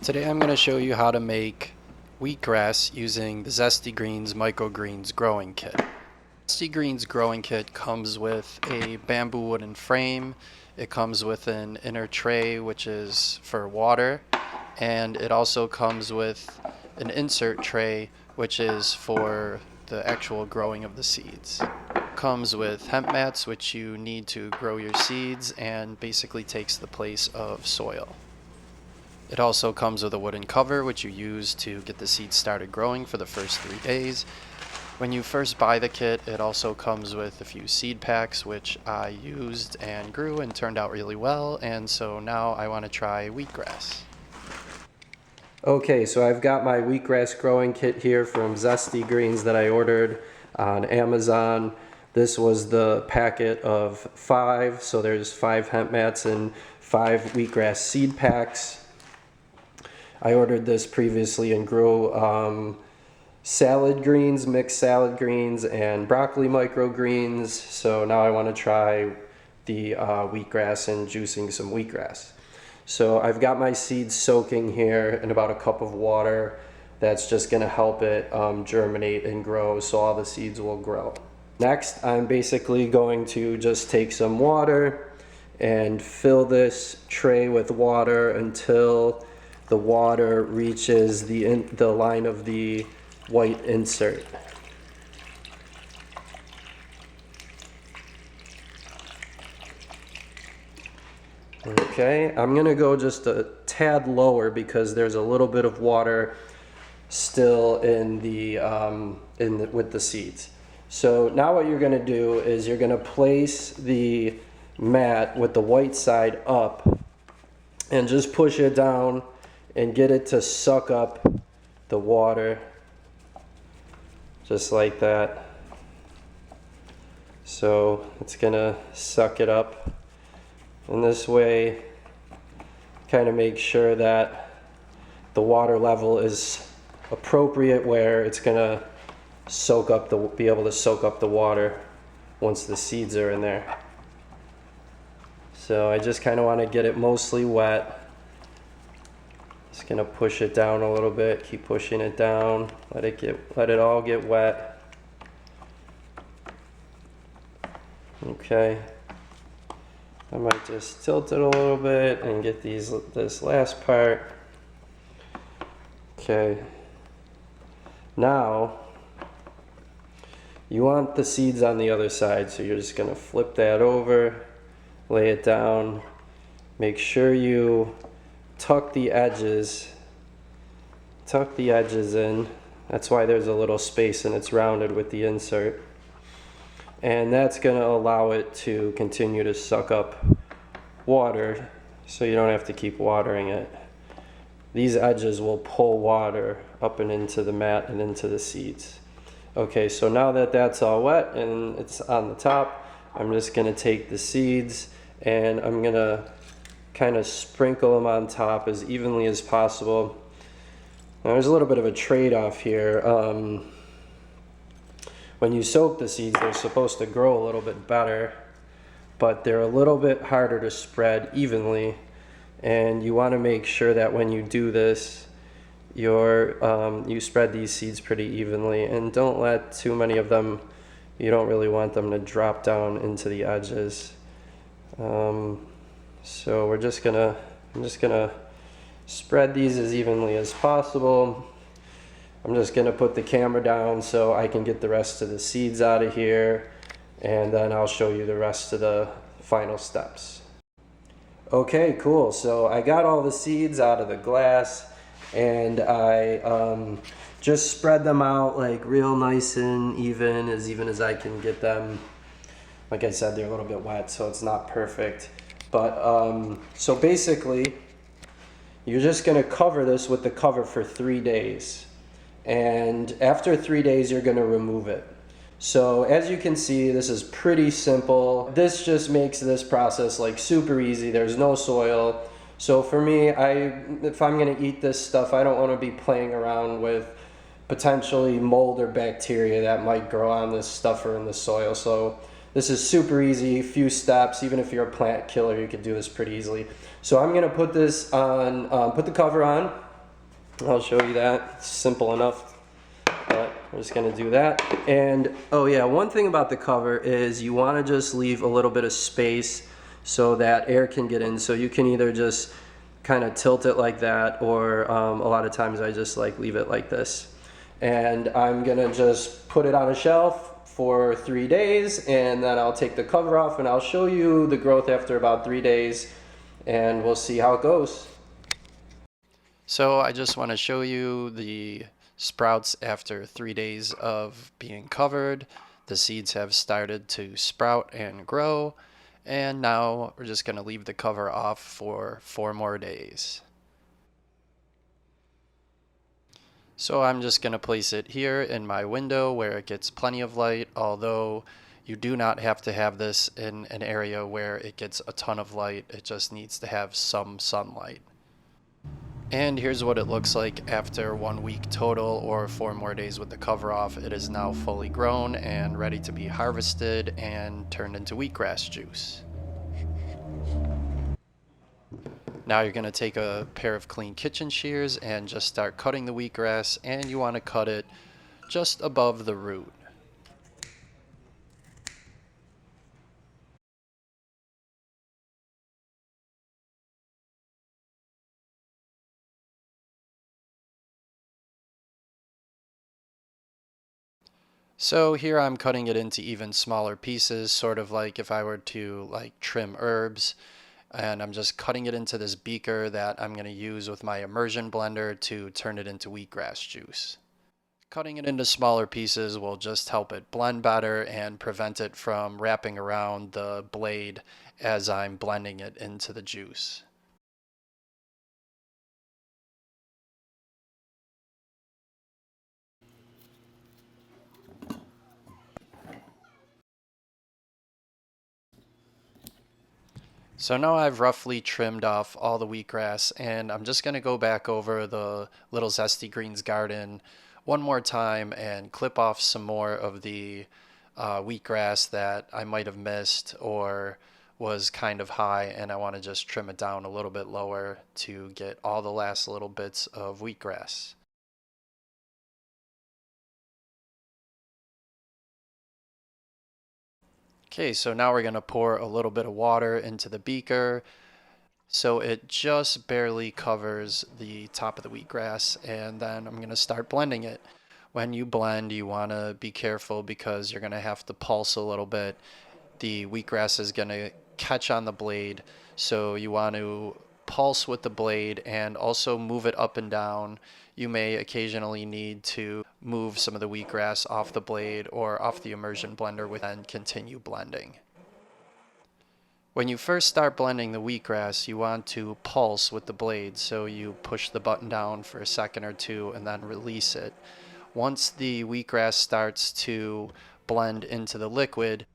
Today I'm going to show you how to make wheatgrass using the Zesti Greens Microgreens Growing Kit. Zesti Greens Growing Kit comes with a bamboo wooden frame, it comes with an inner tray which is for water, and it also comes with an insert tray which is for the actual growing of the seeds. It comes with hemp mats which you need to grow your seeds and basically takes the place of soil. It also comes with a wooden cover which you use to get the seeds started growing for the first 3 days. When you first buy the kit, it also comes with a few seed packs which I used and grew and turned out really well, and so now I want to try wheatgrass. Okay, so I've got my wheatgrass growing kit here from Zesti Greens that I ordered on Amazon. This was the packet of 5, so there's 5 hemp mats and 5 wheatgrass seed packs. I ordered this previously and grew salad greens, mixed salad greens, and broccoli microgreens. So now I want to try the wheatgrass and juicing some wheatgrass. So I've got my seeds soaking here in about a cup of water. That's just going to help it germinate and grow, so all the seeds will grow. Next, I'm basically going to just take some water and fill this tray with water until the water reaches the line of the white insert. Okay, I'm gonna go just a tad lower because there's a little bit of water still in with the seeds. So now what you're gonna do is you're gonna place the mat with the white side up and just push it down and get it to suck up the water just like that. So it's gonna suck it up, and this way kind of make sure that the water level is appropriate where it's gonna be able to soak up the water once the seeds are in there. So I just kind of want to get it mostly wet. Just gonna push it down a little bit, keep pushing it down, let it all get wet. Okay, I might just tilt it a little bit and get this last part. Okay, now you want the seeds on the other side, so you're just gonna flip that over, lay it down, make sure you tuck the edges in. That's why there's a little space and it's rounded with the insert. And that's going to allow it to continue to suck up water, so you don't have to keep watering it. These edges will pull water up and into the mat and into the seeds. Okay, so now that that's all wet and it's on the top, I'm just going to take the seeds and I'm going to kind of sprinkle them on top as evenly as possible. Now, there's a little bit of a trade-off here. When you soak the seeds, they're supposed to grow a little bit better, but they're a little bit harder to spread evenly, and you want to make sure that when you do this, you spread these seeds pretty evenly, and don't let too many of them, you don't really want them to drop down into the edges. So I'm just gonna spread these as evenly as possible. I'm just gonna put the camera down so I can get the rest of the seeds out of here, and then I'll show you the rest of the final steps. Okay, cool. So I got all the seeds out of the glass, and I just spread them out like real nice and even as I can get them. Like I said, they're a little bit wet, so it's not perfect. But so basically, you're just going to cover this with the cover for 3 days. And after 3 days, you're going to remove it. So as you can see, this is pretty simple. This just makes this process like super easy. There's no soil. So for me, if I'm going to eat this stuff, I don't want to be playing around with potentially mold or bacteria that might grow on this stuff or in the soil. So this is super easy, few steps. Even if you're a plant killer, you could do this pretty easily. So I'm gonna put this on, put the cover on, I'll show you that. It's simple enough. But we're just gonna do that. And oh yeah, one thing about the cover is you wanna just leave a little bit of space so that air can get in. So you can either just kind of tilt it like that, or a lot of times I just like leave it like this. And I'm gonna just put it on a shelf for 3 days, and then I'll take the cover off and I'll show you the growth after about 3 days, and we'll see how it goes. So I just want to show you the sprouts after 3 days of being covered. The seeds have started to sprout and grow, and now we're just going to leave the cover off for 4 more days. So I'm just going to place it here in my window where it gets plenty of light, although you do not have to have this in an area where it gets a ton of light. It just needs to have some sunlight. And here's what it looks like after 1 week total, or 4 more days with the cover off. It is now fully grown and ready to be harvested and turned into wheatgrass juice. Now you're going to take a pair of clean kitchen shears and just start cutting the wheatgrass, and you want to cut it just above the root. So here I'm cutting it into even smaller pieces, sort of like if I were to trim herbs. And I'm just cutting it into this beaker that I'm going to use with my immersion blender to turn it into wheatgrass juice. Cutting it into smaller pieces will just help it blend better and prevent it from wrapping around the blade as I'm blending it into the juice. So now I've roughly trimmed off all the wheatgrass, and I'm just going to go back over the little Zesti Greens garden one more time and clip off some more of the wheatgrass that I might have missed or was kind of high, and I want to just trim it down a little bit lower to get all the last little bits of wheatgrass. Okay, so now we're going to pour a little bit of water into the beaker so it just barely covers the top of the wheatgrass, and then I'm going to start blending it. When you blend, you want to be careful because you're going to have to pulse a little bit. The wheatgrass is going to catch on the blade, so you want to pulse with the blade and also move it up and down. You may occasionally need to move some of the wheatgrass off the blade or off the immersion blender and continue blending. When you first start blending the wheatgrass, you want to pulse with the blade, so you push the button down for a second or two and then release it. Once the wheatgrass starts to blend into the liquid,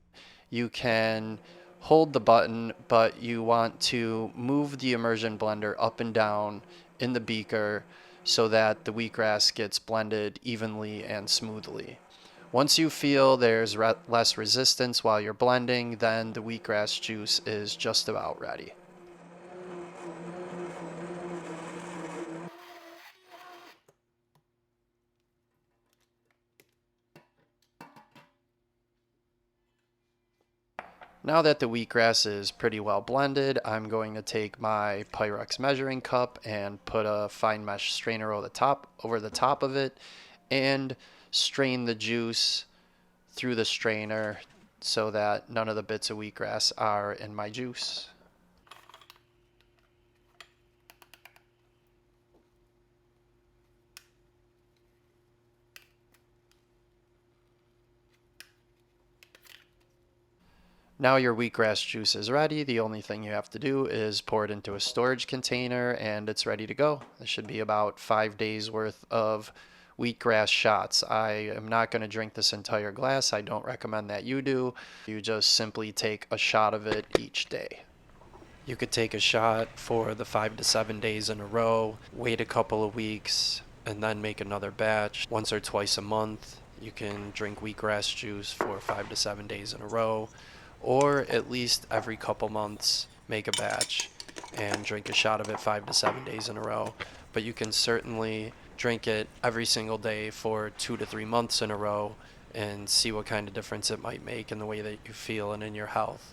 you can hold the button, but you want to move the immersion blender up and down in the beaker so that the wheatgrass gets blended evenly and smoothly. Once you feel there's less resistance while you're blending, then the wheatgrass juice is just about ready. Now that the wheatgrass is pretty well blended, I'm going to take my Pyrex measuring cup and put a fine mesh strainer over the top of it and strain the juice through the strainer so that none of the bits of wheatgrass are in my juice. Now your wheatgrass juice is ready. The only thing you have to do is pour it into a storage container and it's ready to go. This should be about 5 days worth of wheatgrass shots. I am not going to drink this entire glass. I don't recommend that you do. You just simply take a shot of it each day. You could take a shot for the 5 to 7 days in a row, wait a couple of weeks, and then make another batch once or twice a month. You can drink wheatgrass juice for 5 to 7 days in a row, or at least every couple months make a batch and drink a shot of it 5 to 7 days in a row. But you can certainly drink it every single day for 2 to 3 months in a row and see what kind of difference it might make in the way that you feel and in your health.